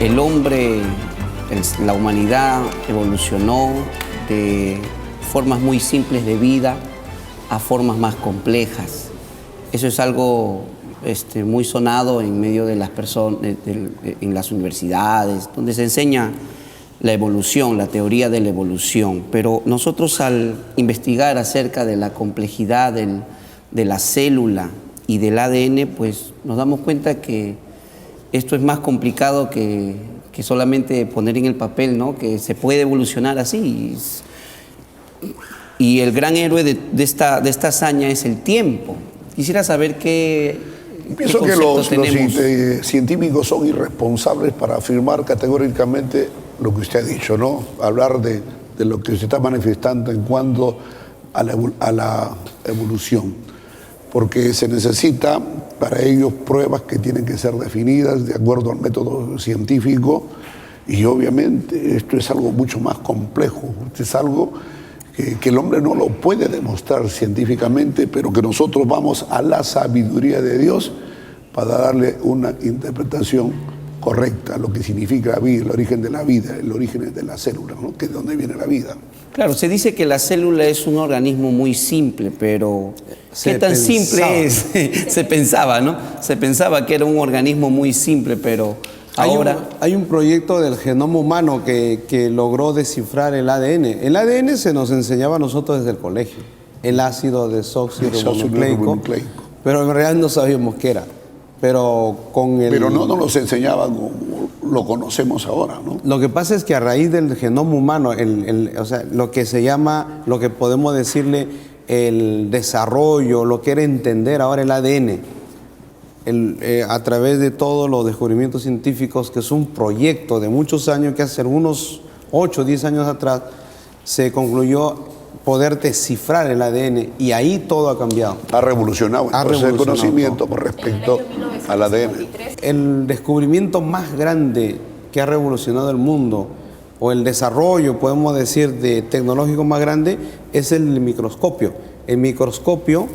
El hombre, la humanidad evolucionó de formas muy simples de vida a formas más complejas. Eso es algo muy sonado en medio de las personas, en las universidades, donde se enseña la evolución, la teoría de la evolución. Pero nosotros, al investigar acerca de la complejidad de la célula y del ADN, pues nos damos cuenta que esto es más complicado que solamente poner en el papel, ¿no?, que se puede evolucionar así. Y el gran héroe de esta hazaña es el tiempo. Quisiera saber qué Pienso que los científicos son irresponsables para afirmar categóricamente lo que usted ha dicho, ¿no? Hablar de lo que se está manifestando en cuanto a la evolución. Porque se necesita para ellos pruebas que tienen que ser definidas de acuerdo al método científico, y obviamente esto es algo mucho más complejo. Esto es algo que el hombre no lo puede demostrar científicamente, pero que nosotros vamos a la sabiduría de Dios para darle una interpretación correcta a lo que significa la vida, el origen de la vida, el origen de la célula, ¿no?, que es de dónde viene la vida. Claro, se dice que la célula es un organismo muy simple, pero ¿qué tan simple es? Se pensaba, ¿no? Se pensaba que era un organismo muy simple, pero ahora hay un proyecto del genoma humano que logró descifrar el ADN. El ADN se nos enseñaba a nosotros desde el colegio, el ácido desoxirribonucleico, pero en realidad no sabíamos qué era. Pero no nos los enseñaban como lo conocemos ahora, ¿no? Lo que pasa es que a raíz del genoma humano, o sea, lo que se llama, lo que podemos decirle el desarrollo, lo que era entender ahora el ADN, a través de todos los descubrimientos científicos, que es un proyecto de muchos años, que hace unos 8 o 10 años atrás se concluyó poder descifrar el ADN, y ahí todo ha cambiado. Ha revolucionado el conocimiento con respecto al ADN. El descubrimiento más grande que ha revolucionado el mundo, o el desarrollo, podemos decir, tecnológico más grande, es el microscopio. El microscopio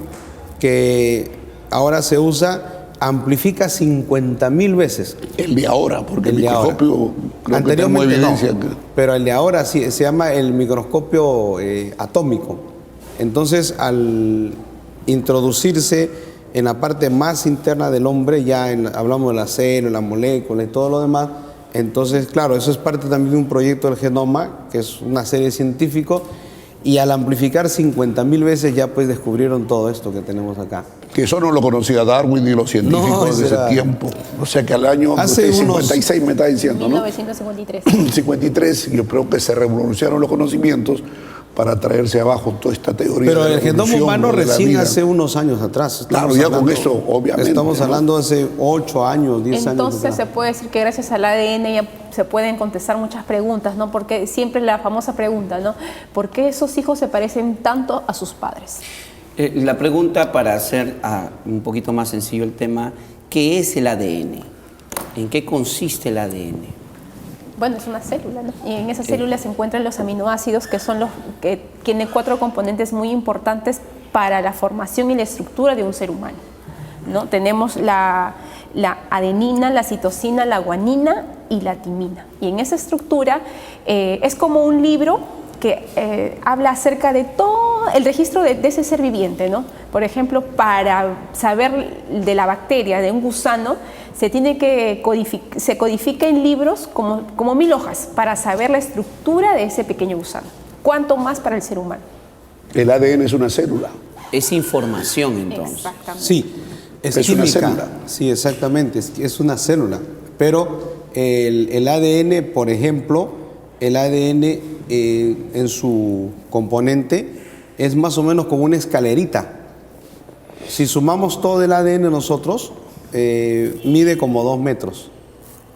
que ahora se usa amplifica 50.000 veces. El de ahora, porque el microscopio creo que tenemos evidencia. No, pero el de ahora sí, se llama el microscopio atómico. Entonces, al introducirse en la parte más interna del hombre, ya hablamos de la célula, la molécula y todo lo demás, entonces, claro, eso es parte también de un proyecto del genoma, que es una serie científica, y al amplificar 50.000 veces ya pues descubrieron todo esto que tenemos acá. Que eso no lo conocía Darwin ni los científicos de ese tiempo. O sea que al año 56 me está diciendo, ¿no? 1953. 53, yo creo que se revolucionaron los conocimientos para traerse abajo toda esta teoría. Pero el genoma humano recién hace unos años atrás. Claro, ya con eso, obviamente. Estamos hablando de hace 8 años, 10 años. Entonces se puede decir que gracias al ADN ya se pueden contestar muchas preguntas, ¿no? Porque siempre la famosa pregunta, ¿no? ¿Por qué esos hijos se parecen tanto a sus padres? La pregunta, para hacer un poquito más sencillo el tema, ¿qué es el ADN? ¿En qué consiste el ADN? Bueno, es una célula, ¿no? Y en esa célula se encuentran los aminoácidos, que son los que tienen 4 componentes muy importantes para la formación y la estructura de un ser humano, ¿no? Tenemos la adenina, la citosina, la guanina y la timina. Y en esa estructura es como un libro que habla acerca de todo el registro de ese ser viviente, ¿no? Por ejemplo, para saber de la bacteria, de un gusano, se codifica en libros como 1000 hojas para saber la estructura de ese pequeño gusano. ¿Cuánto más para el ser humano? El ADN es una célula. Es información, entonces. Exactamente. Sí, es una célula. Sí, exactamente, es una célula. Pero el ADN, por ejemplo, el ADN en su componente es más o menos como una escalerita. Si sumamos todo el ADN nosotros, mide como 2 metros,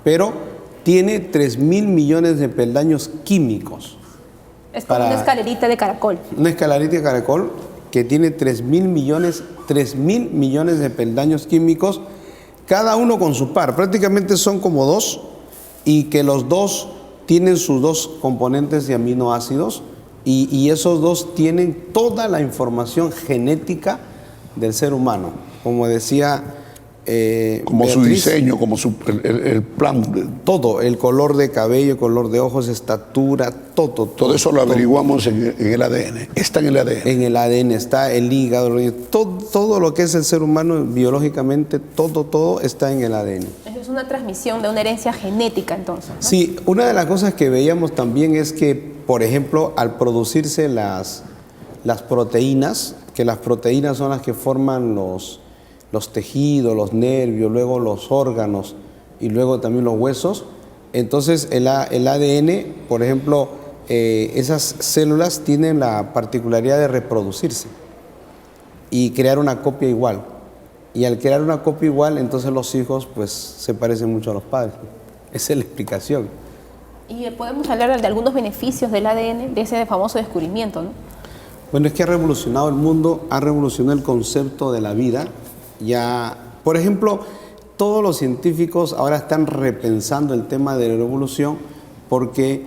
pero tiene 3.000 millones de peldaños químicos. Es como una escalerita de caracol. Una escalerita de caracol que tiene 3.000 millones de peldaños químicos, cada uno con su par. Prácticamente son como 2, y que los 2 tienen sus 2 componentes de aminoácidos, y esos 2 tienen toda la información genética del ser humano. Como decía como su diseño, como el plan. Todo, el color de cabello, el color de ojos, estatura, todo eso lo averiguamos en el ADN. Está en el ADN. En el ADN está el hígado, todo lo que es el ser humano biológicamente, todo está en el ADN. Es una transmisión de una herencia genética, entonces, ¿no? Sí, una de las cosas que veíamos también es que, por ejemplo, al producirse las proteínas, que las proteínas son las que forman los tejidos, los nervios, luego los órganos y luego también los huesos. Entonces el ADN, por ejemplo, esas células tienen la particularidad de reproducirse y crear una copia igual. Y al crear una copia igual, entonces los hijos pues se parecen mucho a los padres. Esa es la explicación. Y podemos hablar de algunos beneficios del ADN, de ese famoso descubrimiento, ¿no? Bueno, es que ha revolucionado el mundo, ha revolucionado el concepto de la vida. Ya, por ejemplo, todos los científicos ahora están repensando el tema de la evolución porque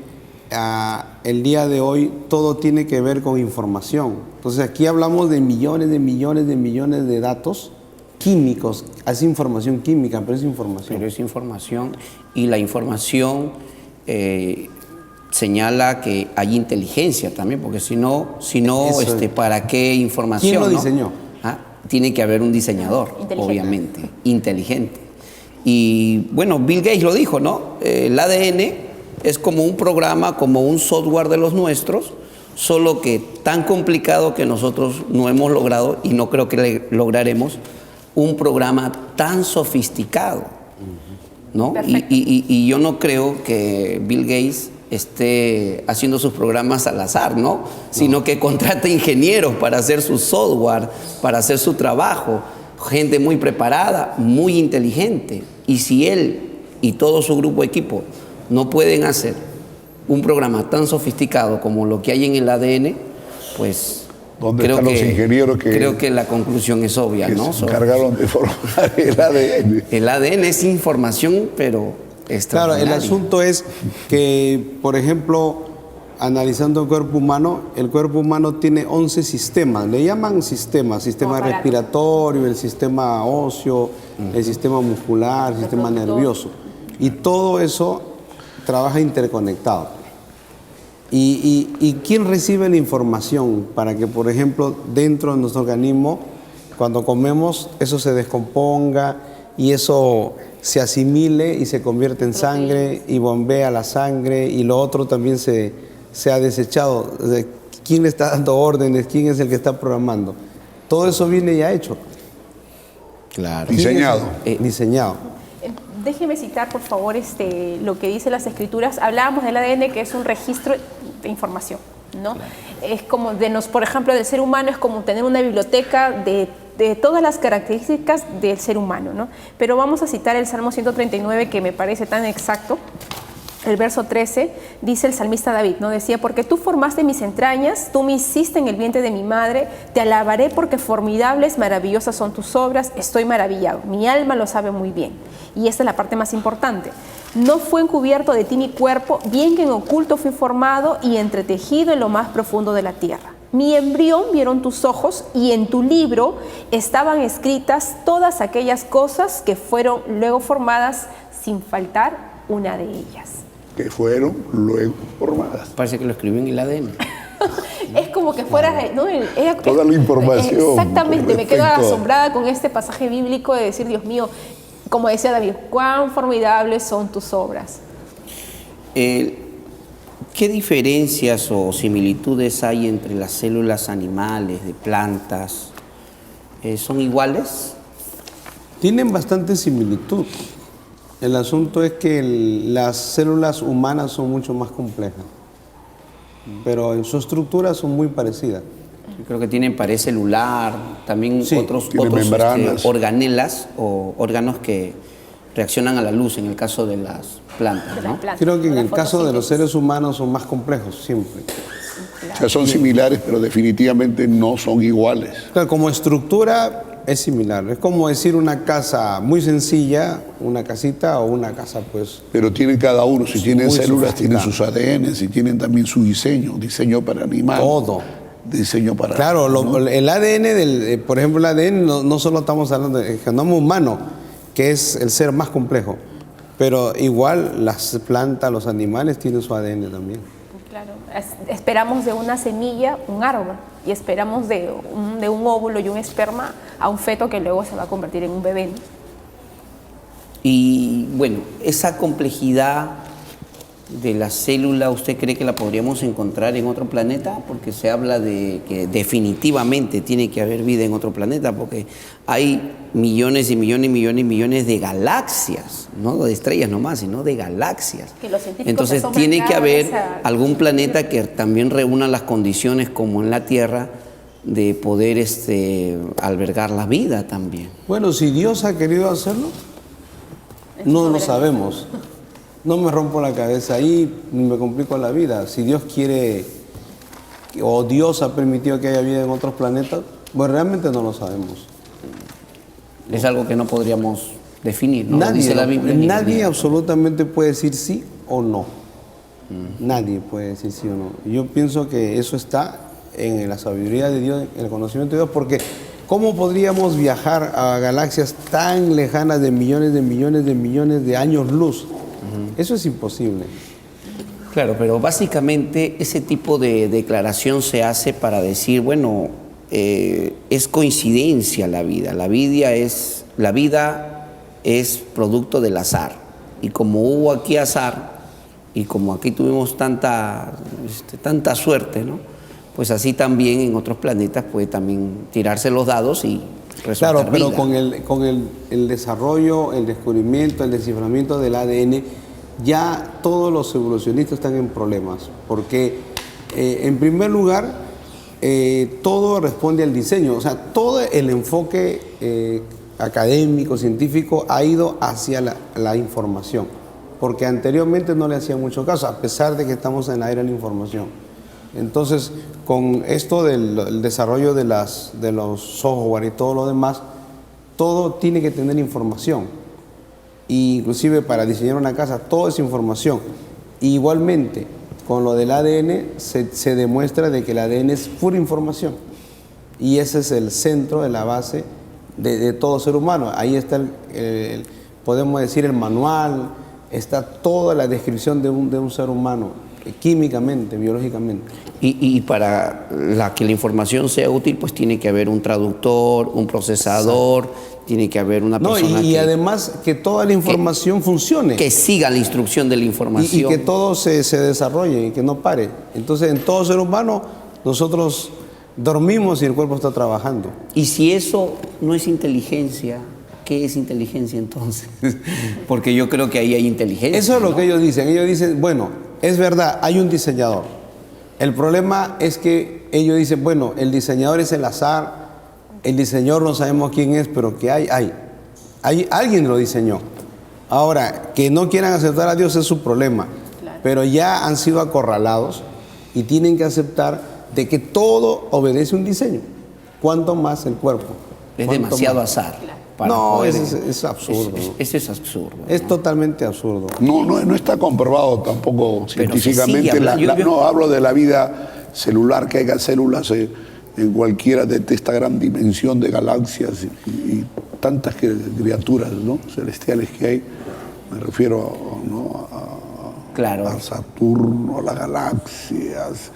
el día de hoy todo tiene que ver con información. Entonces aquí hablamos de millones de datos químicos, es información química, pero es información. Pero es información y la información señala que hay inteligencia también, porque si no, ¿para qué información? ¿Quién lo ¿no? diseñó? Tiene que haber un diseñador, obviamente, inteligente. Y bueno, Bill Gates lo dijo, ¿no? El ADN es como un programa, como un software de los nuestros, solo que tan complicado que nosotros no hemos logrado, y no creo que lograremos, un programa tan sofisticado, ¿no? Y yo no creo que Bill Gates esté haciendo sus programas al azar, ¿no? Sino que contrata ingenieros para hacer su software, para hacer su trabajo, gente muy preparada, muy inteligente. Y si él y todo su grupo de equipo no pueden hacer un programa tan sofisticado como lo que hay en el ADN, pues ¿dónde están los ingenieros creo que la conclusión es obvia, ¿no? Se encargaron de formar el ADN. El ADN es información, pero claro, el asunto es que, por ejemplo, analizando el cuerpo humano tiene 11 sistemas, le llaman sistemas, sistema respiratorio, el sistema óseo, el sistema muscular, el sistema nervioso, y todo eso trabaja interconectado. ¿Y quién recibe la información para que, por ejemplo, dentro de nuestro organismo, cuando comemos, eso se descomponga y eso se asimile y se convierte en sangre y bombea la sangre, y lo otro también se ha desechado? ¿Quién le está dando órdenes? ¿Quién es el que está programando? Todo eso viene ya hecho. Claro. Diseñado. Diseñado. Déjeme citar, por favor, lo que dice las escrituras. Hablábamos del ADN, que es un registro de información, ¿no? Claro. Es como, por ejemplo, del ser humano, es como tener una biblioteca de todas las características del ser humano, ¿no? Pero vamos a citar el Salmo 139, que me parece tan exacto. El verso 13 dice el salmista David, ¿no? Decía: porque tú formaste mis entrañas, tú me hiciste en el vientre de mi madre, te alabaré porque formidables, maravillosas son tus obras, estoy maravillado, mi alma lo sabe muy bien. Y esta es la parte más importante. No fue encubierto de ti mi cuerpo, bien que en oculto fui formado y entretejido en lo más profundo de la tierra. Mi embrión vieron tus ojos y en tu libro estaban escritas todas aquellas cosas que fueron luego formadas, sin faltar una de ellas. Que fueron luego formadas. Parece que lo escribió en el ADN. Es como que fuera, ¿no? Toda la información. Exactamente, me quedo asombrada con este pasaje bíblico de decir, Dios mío, como decía David, cuán formidables son tus obras. ¿Qué diferencias o similitudes hay entre las células animales, de plantas? ¿Son iguales? Tienen bastante similitud. El asunto es que las células humanas son mucho más complejas, pero en su estructura son muy parecidas. Yo creo que tienen pared celular, también otros organelas o órganos que reaccionan a la luz en el caso de las plantas, ¿no? Creo que en el caso de los seres humanos son más complejos siempre. O sea, son similares, pero definitivamente no son iguales. Claro, como estructura es similar. Es como decir una casa muy sencilla, una casita o una casa, pues. Pero tienen cada uno, si tienen células, tienen sus ADN, si tienen también su diseño para animales. Todo. Diseño para... Claro, ¿no? El ADN, por ejemplo, el ADN no solo estamos hablando del genoma humano, que es el ser más complejo. Pero igual las plantas, los animales tienen su ADN también. Claro, esperamos de una semilla un árbol y esperamos de un óvulo y un esperma a un feto que luego se va a convertir en un bebé, ¿no? Y bueno, esa complejidad de la célula, ¿usted cree que la podríamos encontrar en otro planeta? Porque se habla de que definitivamente tiene que haber vida en otro planeta, porque hay millones y millones y millones y millones de galaxias, no de estrellas nomás, sino de galaxias. Que los científicos Entonces se tiene que haber esa... algún planeta que también reúna las condiciones como en la Tierra de poder albergar la vida también. Bueno, si Dios ha querido hacerlo, no lo sabemos. No me rompo la cabeza ahí, ni me complico la vida. Si Dios quiere, o Dios ha permitido que haya vida en otros planetas, pues realmente no lo sabemos. Es algo que no podríamos definir, ¿no? Nadie, Dice la Biblia, nadie absolutamente puede decir sí o no. Nadie puede decir sí o no. Yo pienso que eso está en la sabiduría de Dios, en el conocimiento de Dios, porque ¿cómo podríamos viajar a galaxias tan lejanas de millones de millones de millones de años luz? Eso es imposible. Claro, pero básicamente ese tipo de declaración se hace para decir, bueno, es coincidencia la vida. La vida es producto del azar. Y como hubo aquí azar, y como aquí tuvimos tanta suerte, ¿no? Pues así también en otros planetas puede también tirarse los dados y resultar claro, pero vida. con el desarrollo, el descubrimiento, el desciframiento del ADN, ya todos los evolucionistas están en problemas, porque en primer lugar, todo responde al diseño, o sea, todo el enfoque académico, científico, ha ido hacia la información, porque anteriormente no le hacía mucho caso, a pesar de que estamos en la era de la información. Entonces, con esto del desarrollo de los software y todo lo demás, todo tiene que tener información. Y inclusive para diseñar una casa, todo es información. Y igualmente, con lo del ADN, se demuestra de que el ADN es pura información. Y ese es el centro, de la base de todo ser humano. Ahí está, podemos decir, el manual, está toda la descripción de un ser humano. Químicamente, biológicamente. Y para que la información sea útil, pues tiene que haber un traductor, un procesador, tiene que haber una persona y además que toda la información funcione. Que siga la instrucción de la información. Y que todo se desarrolle y que no pare. Entonces, en todo ser humano, nosotros dormimos y el cuerpo está trabajando. Y si eso no es inteligencia, ¿qué es inteligencia entonces? Porque yo creo que ahí hay inteligencia. Eso es lo ¿no? que ellos dicen. Ellos dicen, bueno, es verdad, hay un diseñador. El problema es que ellos dicen, bueno, el diseñador es el azar, el diseñador no sabemos quién es, pero que hay. Alguien lo diseñó. Ahora, que no quieran aceptar a Dios es su problema. Claro. Pero ya han sido acorralados y tienen que aceptar de que todo obedece un diseño. ¿Cuánto más el cuerpo? Es demasiado azar. Claro. No, es absurdo. Eso es absurdo. Es totalmente absurdo. No está comprobado tampoco científicamente. No hablo de la vida celular, que haya células en cualquiera de esta gran dimensión de galaxias y tantas criaturas, ¿no?, celestiales que hay. Me refiero, ¿no?, a Saturno, a las galaxias,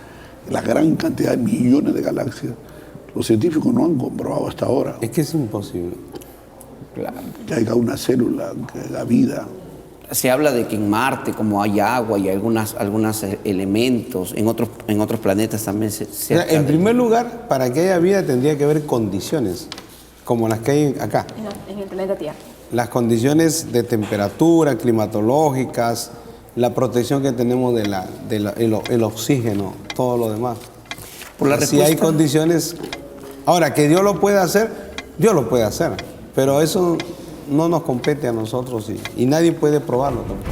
la gran cantidad de millones de galaxias. Los científicos no han comprobado hasta ahora. Es que es imposible. Claro. Que haya una célula, que haya vida. Se habla de que en Marte, como hay agua y algunos elementos, en otros planetas también en primer lugar, para que haya vida tendría que haber condiciones, como las que hay acá. En el planeta Tierra. Las condiciones de temperatura, climatológicas, la protección que tenemos el oxígeno, todo lo demás. Si hay condiciones... Ahora, que Dios lo puede hacer, Dios lo puede hacer. Pero eso no nos compete a nosotros y nadie puede probarlo tampoco.